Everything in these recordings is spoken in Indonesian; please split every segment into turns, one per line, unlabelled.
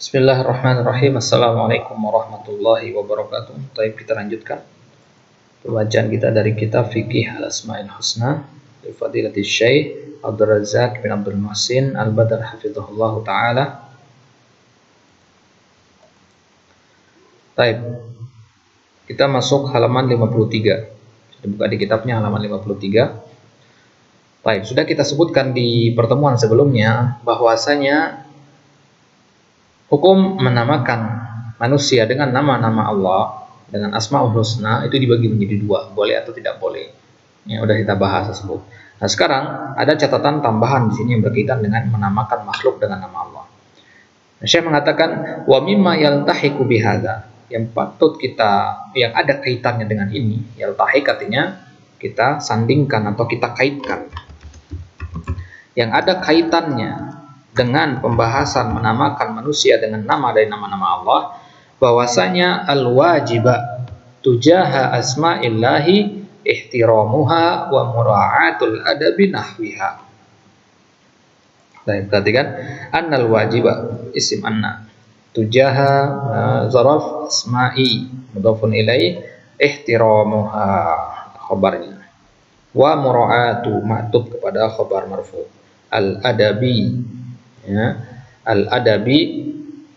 Bismillahirrahmanirrahim. Assalamualaikum warahmatullahi wabarakatuh. Baik, kita lanjutkan pembacaan kita dari kitab Fiqih Al-Asma'il Husna li Fadilatul Syekh Abdul Razak bin Abdul Muhsin Al-Badr hafizahullah taala. Baik. Kita masuk halaman 53. Kita buka di kitabnya halaman 53. Baik, sudah kita sebutkan di pertemuan sebelumnya bahwasanya hukum menamakan manusia dengan nama-nama Allah, dengan Asmaul Husna, itu dibagi menjadi dua, boleh atau tidak boleh. Ya, udah kita bahas tersebut. Nah, sekarang ada catatan tambahan di sini yang berkaitan dengan menamakan makhluk dengan nama Allah. Nah, Syekh mengatakan wa mimma yaltahiqu bihadza, yang patut kita, yang ada kaitannya dengan ini, yaltahiq artinya kita sandingkan atau kita kaitkan. Yang ada kaitannya dengan pembahasan menamakan manusia dengan nama dari nama-nama Allah, bahwasanya al-wajiba tujaha asma'illahi ihtiramuha wa mura'atul adabi nahwiha. Baik, perhatikan, annal wajiba isim anna, tujaha zaraf asma'i mudhafun ilaih, ihtiramuha khabarnya, wa mura'atu ma'tub kepada khabar marfu, al-adabi, ya, al-adabi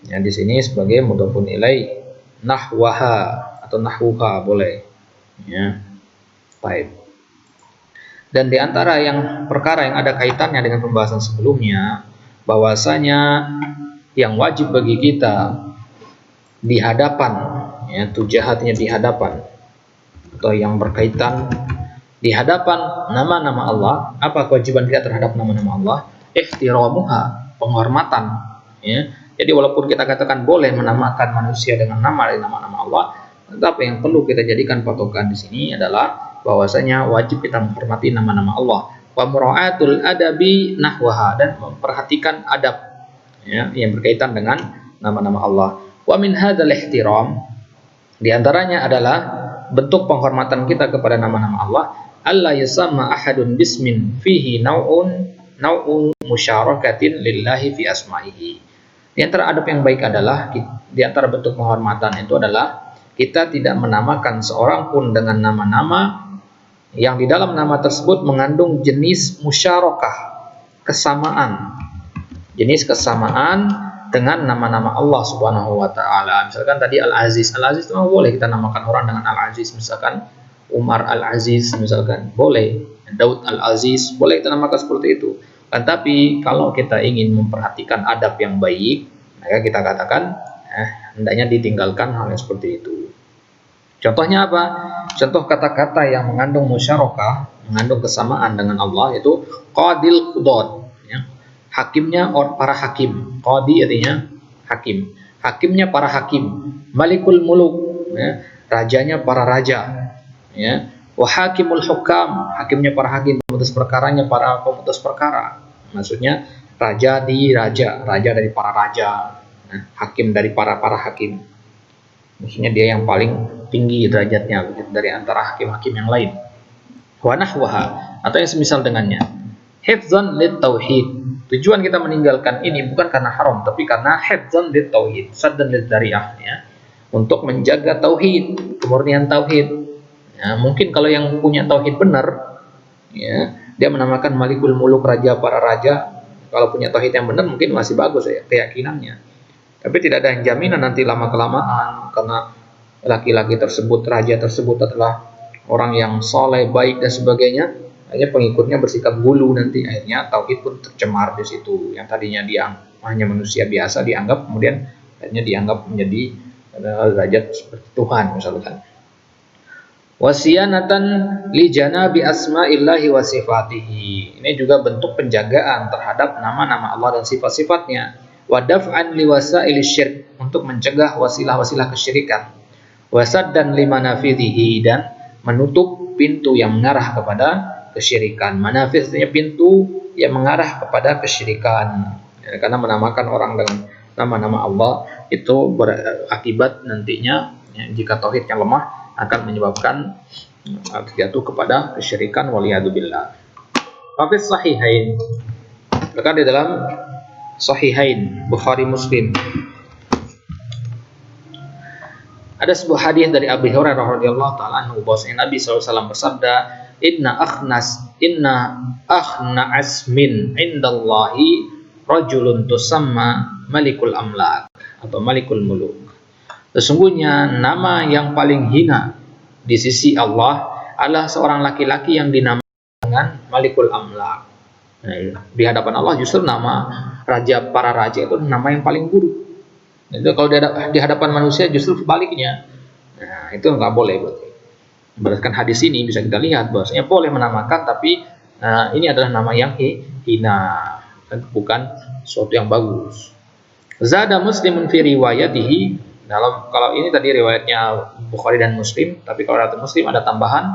yang di sini sebagai mudhafun ilai, nahwaha atau nahwuha boleh, ya. Baik. Dan di antara yang perkara yang ada kaitannya dengan pembahasan sebelumnya, bahwasanya yang wajib bagi kita di hadapan, ya, tujahatnya di hadapan, atau yang berkaitan di hadapan nama-nama Allah, apa kewajiban kita terhadap nama-nama Allah? Ihtiramuha, penghormatan, ya. Jadi walaupun kita katakan boleh menamakan manusia dengan nama dari nama-nama Allah, tetapi yang perlu kita jadikan patokan di sini adalah bahwasanya wajib kita menghormati nama-nama Allah, wa mura'atul adabi nahwaha, dan memperhatikan adab, ya, yang berkaitan dengan nama-nama Allah. Wa min hadzal ihtiram, di antaranya adalah bentuk penghormatan kita kepada nama-nama Allah, alla yusamma ahadun bismin fihi nau'un musyarakatin lillahi fi asma'ihi. Di antara adab yang baik adalah, di antara bentuk penghormatan itu adalah kita tidak menamakan seorang pun dengan nama-nama yang di dalam nama tersebut mengandung jenis musyarakah, kesamaan, jenis kesamaan dengan nama-nama Allah Subhanahu wa taala. Misalkan tadi Al-Aziz, Al-Aziz itu boleh kita namakan orang dengan Al-Aziz, misalkan Umar Al-Aziz misalkan, boleh. Daud Al-Aziz, boleh kita namakan seperti itu. Tapi kalau kita ingin memperhatikan adab yang baik, maka kita katakan hendaknya ditinggalkan hal yang seperti itu. Contohnya apa? Contoh kata-kata yang mengandung musyarakah, mengandung kesamaan dengan Allah, itu qadil qudad, ya. Hakimnya para hakim. Qadi artinya hakim. Hakimnya para hakim. Malikul muluk, ya. Rajanya para raja, ya. Wa hakimul hukam, hakimnya para hakim, pemutus perkaranya para pemutus perkara. Maksudnya raja dari para raja, hakim dari para hakim. Maksudnya dia yang paling tinggi derajatnya dari antara hakim-hakim yang lain. Wa nahwaha, atau yang semisal dengannya. Hifzan lit tauhid. Tujuan kita meninggalkan ini bukan karena haram, tapi karena hifzan lit tauhid, saddan lit dzari'ah, ya. Untuk menjaga tauhid, kemurnian tauhid. Ya, mungkin kalau yang punya tauhid benar, ya, dia menamakan Malikul Muluk, raja para raja. Kalau punya tauhid yang benar mungkin masih bagus, ya, keyakinannya. Tapi tidak ada yang jaminan nanti lama-kelamaan karena laki-laki tersebut, raja tersebut adalah orang yang soleh, baik dan sebagainya, akhirnya pengikutnya bersikap gulu, nanti akhirnya tauhid pun tercemar di situ. Yang tadinya dia hanya manusia biasa dianggap, kemudian akhirnya dianggap menjadi derajat seperti Tuhan misalkan. Wasiyanatan li janabi asma'illahi wa sifatihi. Ini juga bentuk penjagaan terhadap nama-nama Allah dan sifat-sifatnya. Wa daf'an li wasaili syirk, untuk mencegah wasilah-wasilah kesyirikan. Wasaddan li manafidhihi, dan menutup pintu yang mengarah kepada kesyirikan. Manafidh artinya pintu yang mengarah kepada kesyirikan. Ya, karena menamakan orang dengan nama-nama Allah itu berakibat nantinya, ya, jika tauhidnya lemah, akan menyebabkan jatuh kepada kesyirikan, waliyadzubillah. Hafiz sahihain, maka di dalam sahihain Bukhari Muslim, Ada sebuah hadis dari Abu Hurairah radhiyallahu taala anhu bahwasanya Nabi SAW bersabda, inna akhnas min indallahi rajulun tusamma malikul amlak atau malikul muluk. Sesungguhnya nama yang paling hina di sisi Allah adalah seorang laki-laki yang dinamakan dengan malikul amlak. Nah, di hadapan Allah justru nama para raja itu nama yang paling buruk. Itu kalau di hadapan manusia justru sebaliknya. Nah, itu nggak boleh berarti. Berdasarkan hadis ini bisa kita lihat bahwasanya boleh menamakan, tapi ini adalah nama yang hina, bukan sesuatu yang bagus. Zada Muslimun fi riwayatihi, kalau ini tadi riwayatnya Bukhari dan Muslim, tapi kalau riwayat Muslim ada tambahan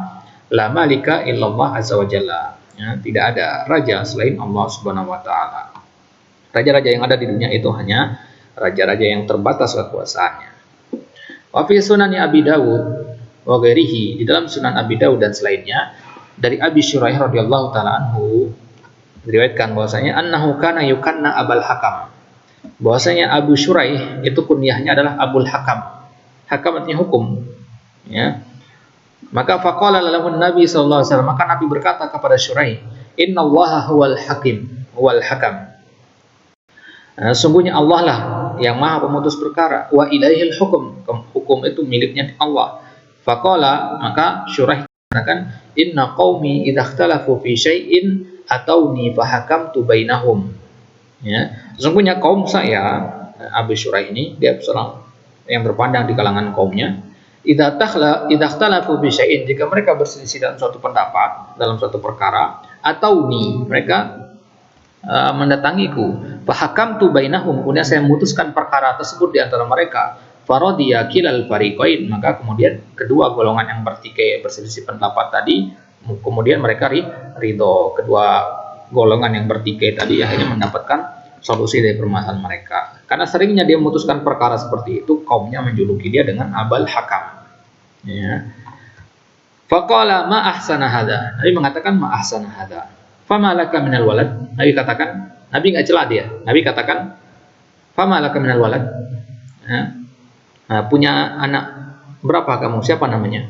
la malika illallah azza wa jalla. Ya, tidak ada raja selain Allah Subhanahu wa taala. Raja-raja yang ada di dunia itu hanya raja-raja yang terbatas kekuasaannya. Wa fi sunani Abi Dawud wa ghairihi, di dalam Sunan Abi Dawud dan selainnya dari Abi Syuraih radhiyallahu taala anhu diriwayatkan bahwasanya annahu kana yukanna Abul Hakam. Bahwasanya Abu Syuraih itu kunyahnya adalah Abul Hakam. Hakam artinya hukum. Ya. Maka faqala lahu Nabi sallallahu alaihi wasallam, maka Nabi berkata kepada Syuraih, "Innallaha huwal hakim, huwal hakam." Sungguhnya Allah lah yang maha pemutus perkara, wa ilaihil hukum, hukum itu miliknya Allah. Faqala, maka Syuraih mengatakan, inna qaumi idza ikhtalafu fi syai'in atauni fahakamtu bainahum. Ya, sesungguhnya kaum saya, Abu Syuraih ini dia seorang yang berpandang di kalangan kaumnya, idza ikhtalafu fi syai'in, jika mereka berselisih dalam suatu pendapat, dalam suatu perkara, atauni, mereka mendatangiku, fahakamtu bainahum, kemudian saya memutuskan perkara tersebut di antara mereka, faradiya kilal fariqain, maka kemudian kedua golongan yang bertikai berselisih pendapat tadi, kemudian mereka ridho, kedua golongan yang bertikai tadi akhirnya mendapatkan solusi dari permasalahan mereka. Karena seringnya dia memutuskan perkara seperti itu, kaumnya menjuluki dia dengan Abul Hakam. Ya. Faqala ma ahsana hadza, Nabi mengatakan ma ahsana hadza. Fama laka minal walad, Nabi katakan, Nabi nggak celah dia. Nabi katakan, fama laka minal walad, punya anak berapa kamu? Siapa namanya?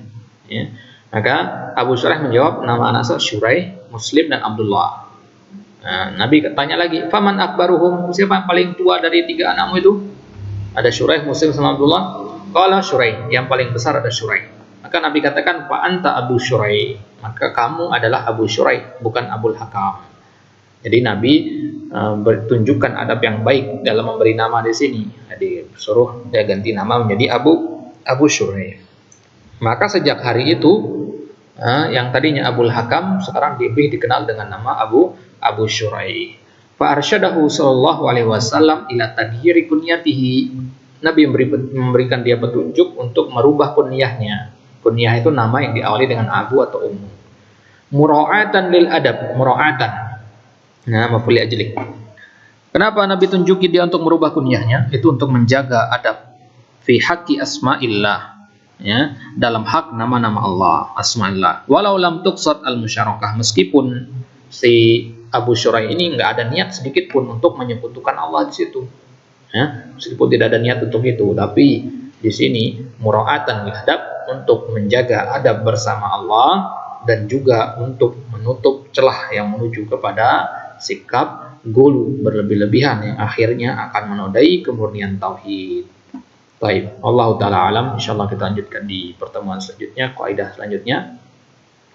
Ya. Maka Abu Syuraih menjawab, nama anak saya Syuraih, Muslim dan Abdullah. Nabi tanya lagi, faman akbaruhum, siapa yang paling tua dari tiga anakmu itu? Ada Syuraih, Muslim sama Abdullah. Qala Syuraih, yang paling besar ada Syuraih. Maka Nabi katakan, fa anta Abu Syuraih, maka kamu adalah Abu Syuraih, bukan Abul Hakam. Jadi Nabi bertunjukkan adab yang baik dalam memberi nama di sini. Jadi suruh dia ganti nama menjadi Abu Syuraih. Maka sejak hari itu yang tadinya Abul Hakam sekarang lebih dikenal dengan nama Abu Syuraih. Fa arsyadahu sallallahu alaihi wasallam ila taghyiri kunyatihi. Nabi memberikan dia petunjuk untuk merubah kunyahnya. Kunyah itu nama yang diawali dengan Abu atau Ummu. Mura'atan lil adab, mura'atan. Nah, maf'ul ajli. Kenapa Nabi tunjuki dia untuk merubah kunyahnya? Itu untuk menjaga adab fi haqqi asma'illah, ya, dalam hak nama-nama Allah, asma'illah. Walau lam tuqsad al-musyarakah, meskipun si Abu Syuraih ini enggak ada niat sedikit pun untuk menyekutukan Allah di situ. Ya, meskipun tidak ada niat untuk itu, tapi di sini mura'atan lil adab, untuk menjaga adab bersama Allah dan juga untuk menutup celah yang menuju kepada sikap gulu berlebih-lebihan yang akhirnya akan menodai kemurnian tauhid. Baik, Allah taala alam. Insyaallah kita lanjutkan di pertemuan selanjutnya, kaidah selanjutnya.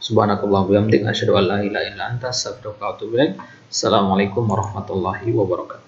Subhanakallahumma wa bihamdika asyhadu an la ilaha illa anta astaghfiruka wa atubu ilaik. Assalamualaikum warahmatullahi wabarakatuh.